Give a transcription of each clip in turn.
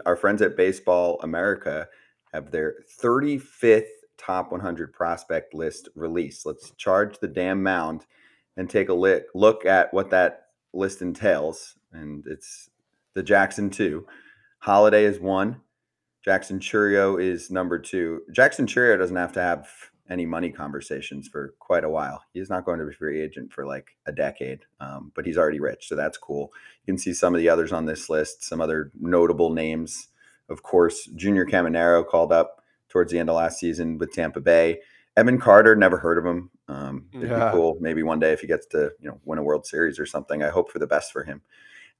our friends at Baseball America have their 35th top 100 prospect list released. Let's charge the damn mound and take a look at what that list entails. And it's the Jackson 2. Holiday is 1. Jackson Churio is number 2. Jackson Churio doesn't have to have any money conversations for quite a while. He's not going to be free agent for like a decade, but he's already rich, so that's cool. You can see some of the others on this list, some other notable names. Of course, Junior Caminero called up towards the end of last season with Tampa Bay. Evan Carter, never heard of him. It'd be cool maybe one day if he gets to win a World Series or something. I hope for the best for him.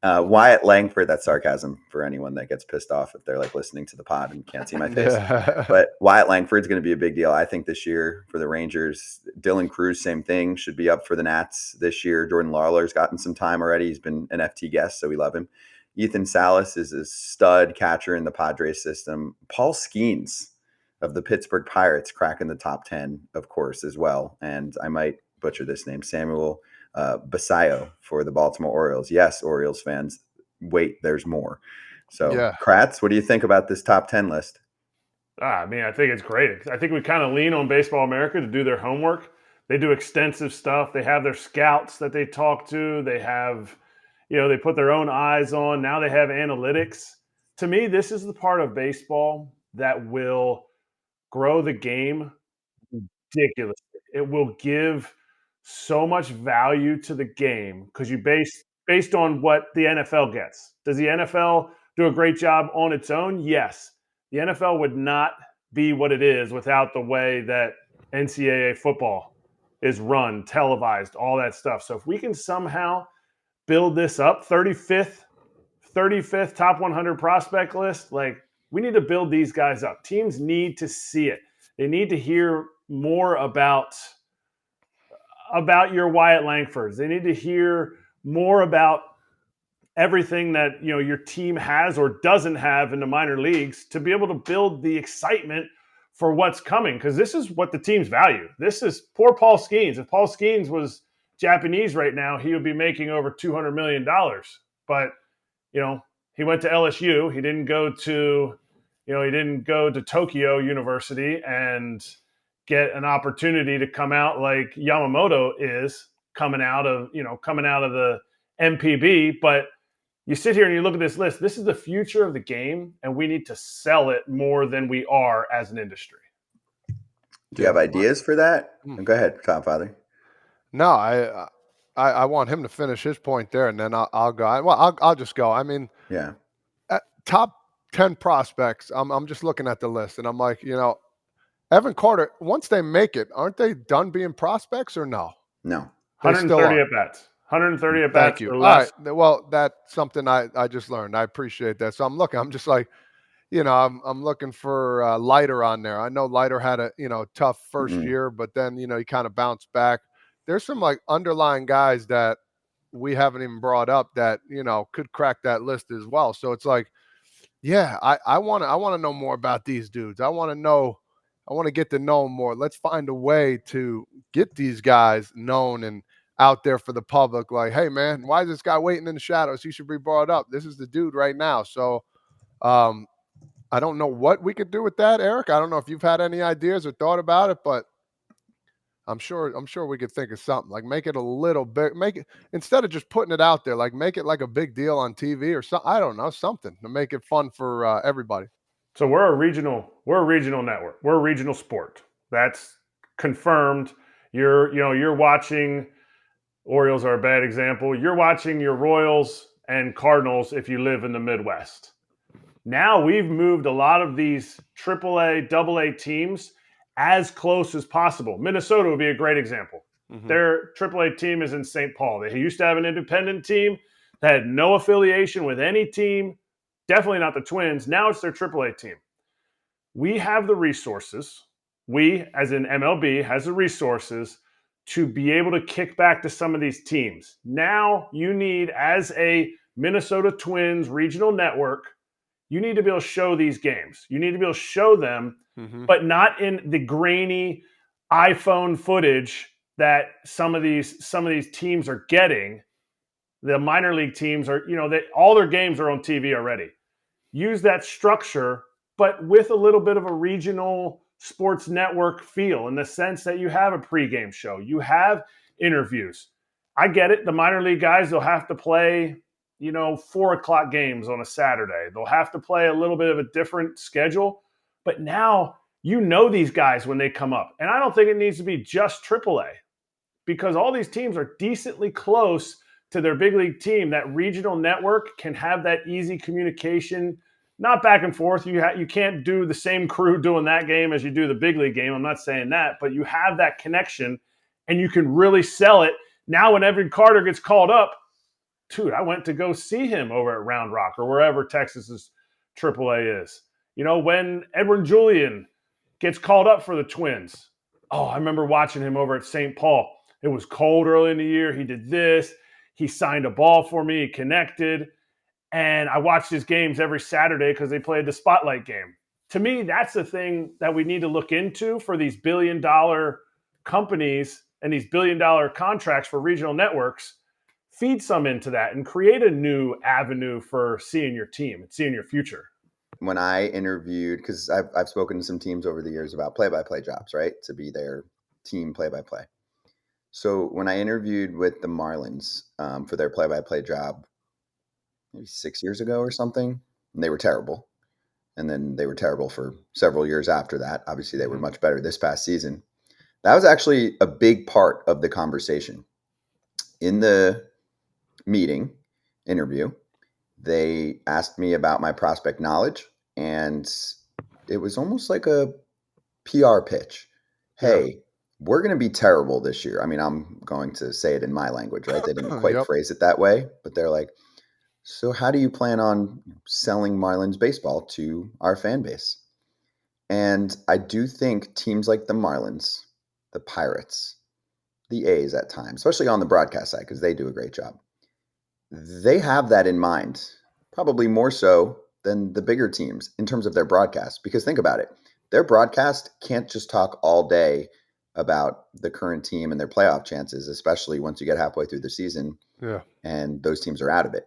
Wyatt Langford, that's sarcasm for anyone that gets pissed off if they're like listening to the pod and can't see my face. Yeah. But Wyatt Langford's going to be a big deal, I think, this year for the Rangers. Dylan Cruz, same thing, should be up for the Nats this year. Jordan Lawler's gotten some time already. He's been an FT guest, so we love him. Ethan Salas is a stud catcher in the Padres system. Paul Skeens of the Pittsburgh Pirates cracking the top 10, of course, as well. And I might butcher this name, Samuel Basayo for the Baltimore Orioles. Yes, Orioles fans, wait, there's more. So, Yeah. Kratz, what do you think about this top 10 list? I mean, I think it's great. I think we kind of lean on Baseball America to do their homework. They do extensive stuff. They have their scouts that they talk to. They have, they put their own eyes on. Now they have analytics. To me, this is the part of baseball that will grow the game ridiculously. It will give so much value to the game because you based on what the NFL gets. Does the NFL do a great job on its own? Yes. The NFL would not be what it is without the way that NCAA football is run, televised, all that stuff. So if we can somehow build this up, 35th top 100 prospect list, like we need to build these guys up. Teams need to see it. They need to hear more about your Wyatt Langfords. They need to hear more about everything that your team has or doesn't have in the minor leagues to be able to build the excitement for what's coming, because this is what the teams value. This is poor Paul Skeens. If Paul Skeens was Japanese right now, he would be making over $200 million. But he went to LSU. He didn't go to Tokyo University and get an opportunity to come out like Yamamoto is coming out of the MPB. But you sit here and you look at this list. This is the future of the game, and we need to sell it more than we are as an industry. Do you have ideas for that? Go ahead, Tom Father. No, I want him to finish his point there, and then I'll go. Well, I'll just go. I mean, yeah. Top 10 prospects. I'm just looking at the list, and I'm like, Evan Carter. Once they make it, aren't they done being prospects or no? No. 130 at bats. 130 at bats. Thank you. All right. Well, that's something I just learned. I appreciate that. So I'm just like, I'm looking for Leiter on there. I know Leiter had a tough first year, but then he kind of bounced back. There's some like underlying guys that we haven't even brought up that could crack that list as well. So it's like, yeah, I want to know more about these dudes. I want to get to know them more. Let's find a way to get these guys known and out there for the public. Like, hey man, why is this guy waiting in the shadows? He should be brought up. This is the dude right now. So I don't know what we could do with that, Eric. I don't know if you've had any ideas or thought about it, but I'm sure we could think of something. Like make it a little bit, make it instead of just putting it out there, like make it like a big deal on TV or something. I don't know, something to make it fun for everybody. So we're a regional network. We're a regional sport. That's confirmed. You're watching. Orioles are a bad example. You're watching your Royals and Cardinals if you live in the Midwest. Now we've moved a lot of these AAA, AA teams as close as possible. Minnesota would be a great example. Mm-hmm. Their AAA team is in St. Paul. They used to have an independent team that had no affiliation with any team, definitely not the Twins. Now it's their AAA team. We have the resources. We, as in MLB, has the resources to be able to kick back to some of these teams. Now you need, as a Minnesota Twins regional network, you need to be able to show these games. You need to be able to show them, but not in the grainy iPhone footage that some of these teams are getting. The minor league teams are, all their games are on TV already. use that structure, but with a little bit of a regional sports network feel, in the sense that you have a pregame show, you have interviews. I get it. The minor league guys, they'll have to play, 4 o'clock games on a Saturday. They'll have to play a little bit of a different schedule. But now these guys when they come up. And I don't think it needs to be just AAA, because all these teams are decently close to their big league team. That regional network can have that easy communication, not back and forth. You can't do the same crew doing that game as you do the big league game. I'm not saying that, but you have that connection and you can really sell it. Now when Evan Carter gets called up, dude, I went to go see him over at Round Rock or wherever Texas's AAA is. When Edwin Julian gets called up for the Twins, I remember watching him over at St. Paul. It was cold early in the year. He did this. He signed a ball for me. He connected. And I watched his games every Saturday because they played the spotlight game. To me, that's the thing that we need to look into for these billion-dollar companies and these billion-dollar contracts for regional networks. Feed some into that and create a new avenue for seeing your team and seeing your future. When I interviewed, because I've spoken to some teams over the years about play-by-play jobs, right, to be their team play-by-play. So when I interviewed with the Marlins for their play-by-play job, maybe 6 years ago or something, and they were terrible. And then they were terrible for several years after that. Obviously, they were much better this past season. That was actually a big part of the conversation. In the interview, they asked me about my prospect knowledge, and it was almost like a PR pitch. Hey, we're going to be terrible this year. I mean, I'm going to say it in my language, right? They didn't quite phrase it that way, but they're like, so how do you plan on selling Marlins baseball to our fan base? And I do think teams like the Marlins, the Pirates, the A's at times, especially on the broadcast side, because they do a great job, they have that in mind, probably more so than the bigger teams in terms of their broadcast. Because think about it, their broadcast can't just talk all day about the current team and their playoff chances, especially once you get halfway through the season and those teams are out of it.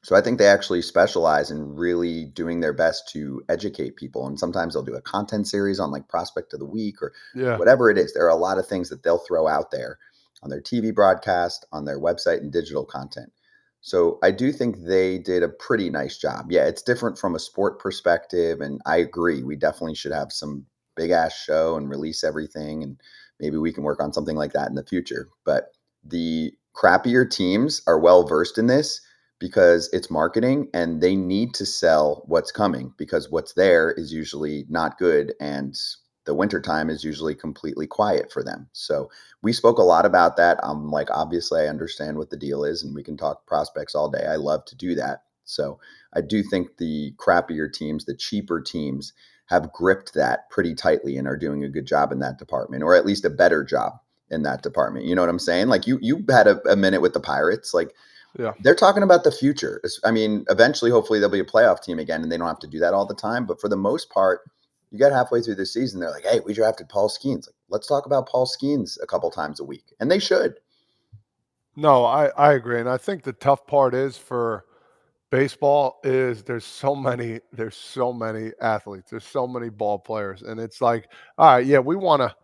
So I think they actually specialize in really doing their best to educate people. And sometimes they'll do a content series on like prospect of the week or whatever it is. There are a lot of things that they'll throw out there on their TV broadcast, on their website and digital content. So I do think they did a pretty nice job. Yeah, it's different from a sport perspective. And I agree. We definitely should have some big ass show and release everything. And maybe we can work on something like that in the future. But the crappier teams are well versed in this because it's marketing and they need to sell what's coming because what's there is usually not good and the wintertime is usually completely quiet for them. So we spoke a lot about that. I'm like, obviously I understand what the deal is and we can talk prospects all day. I love to do that. So I do think the crappier teams, the cheaper teams have gripped that pretty tightly and are doing a good job in that department, or at least a better job in that department. You know what I'm saying? Like you had a minute with the Pirates, like, they're talking about the future. I mean, eventually, hopefully, they'll be a playoff team again, and they don't have to do that all the time. But for the most part, you get halfway through the season, they're like, hey, we drafted Paul Skeens. Like, let's talk about Paul Skeens a couple times a week. And they should. No, I agree. And I think the tough part is for baseball is there's so many athletes. There's so many ball players. And it's like, all right, yeah, we wanna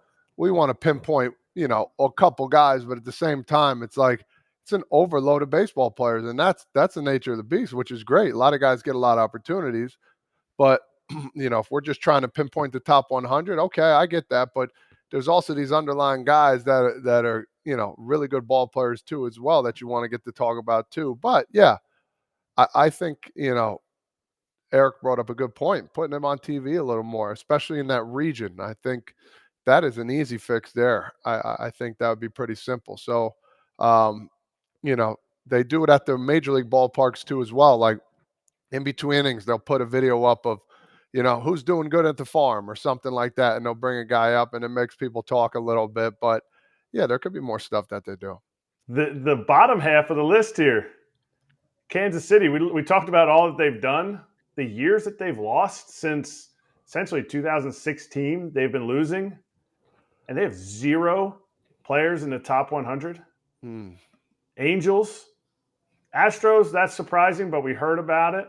pinpoint, a couple guys, but at the same time, it's like it's an overload of baseball players. And that's the nature of the beast, which is great. A lot of guys get a lot of opportunities, but if we're just trying to pinpoint the top 100, okay, I get that. But there's also these underlying guys that are, really good ball players too, as well, that you want to get to talk about too. But yeah, I think, Eric brought up a good point, putting them on TV a little more, especially in that region. I think that is an easy fix there. I think that would be pretty simple. So, um, they do it at the major league ballparks too, as well. Like in between innings, they'll put a video up of, who's doing good at the farm or something like that. And they'll bring a guy up and it makes people talk a little bit. But yeah, there could be more stuff that they do. The bottom half of the list here, Kansas City, we talked about all that they've done, the years that they've lost since essentially 2016, they've been losing, and they have 0 players in the top 100. Angels, Astros, that's surprising, but we heard about it.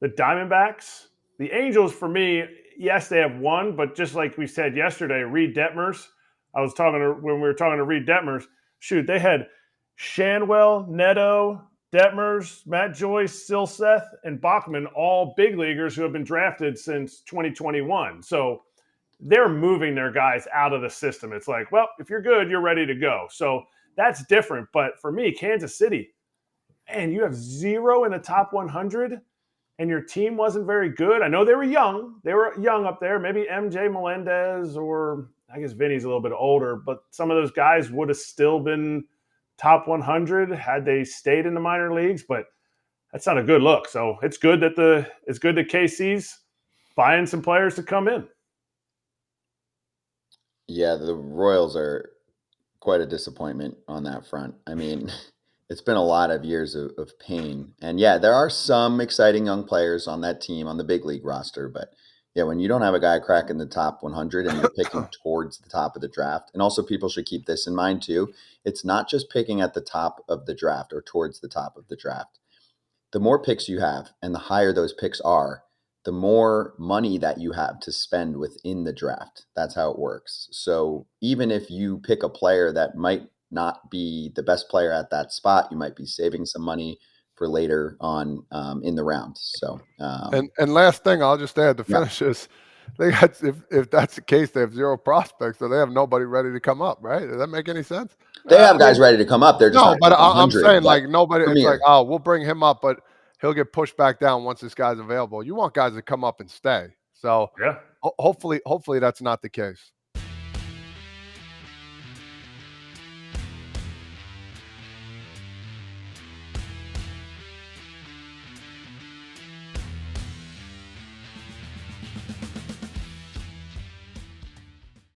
the Diamondbacks, the Angels, for me, yes, they have one, but just like we said yesterday, Reed Detmers. When we were talking to Reed Detmers. Shoot, they had Shanwell, Neto, Detmers, Matt Joyce, Silseth, and Bachman, all big leaguers who have been drafted since 2021. So they're moving their guys out of the system. It's like, well, if you're good, you're ready to go. So that's different. But for me, Kansas City, man, you have 0 in the top 100 and your team wasn't very good. I know they were young. They were young up there. Maybe MJ Melendez, or I guess Vinny's a little bit older, but some of those guys would have still been top 100 had they stayed in the minor leagues. But that's not a good look. So it's good that KC's buying some players to come in. Yeah, the Royals are quite a disappointment on that front. I mean, it's been a lot of years of pain. And yeah, there are some exciting young players on that team on the big league roster. But yeah, when you don't have a guy cracking the top 100 and you're picking towards the top of the draft, and also people should keep this in mind too, it's not just picking at the top of the draft or towards the top of the draft. The more picks you have and the higher those picks are, the more money that you have to spend within the draft. That's how it works. So even if you pick a player that might not be the best player at that spot, you might be saving some money for later on in the round. So And last thing I'll just add to yeah, finish this, they got if that's the case, they have 0 prospects, so they have nobody ready to come up, right? Does that make any sense? they have I mean, guys ready to come up. They're just no, not but top I'm 100. saying But like nobody. It's like, premier, oh, we'll bring him up, but he'll get pushed back down once this guy's available. You want guys to come up and stay. So Yeah. hopefully that's not the case.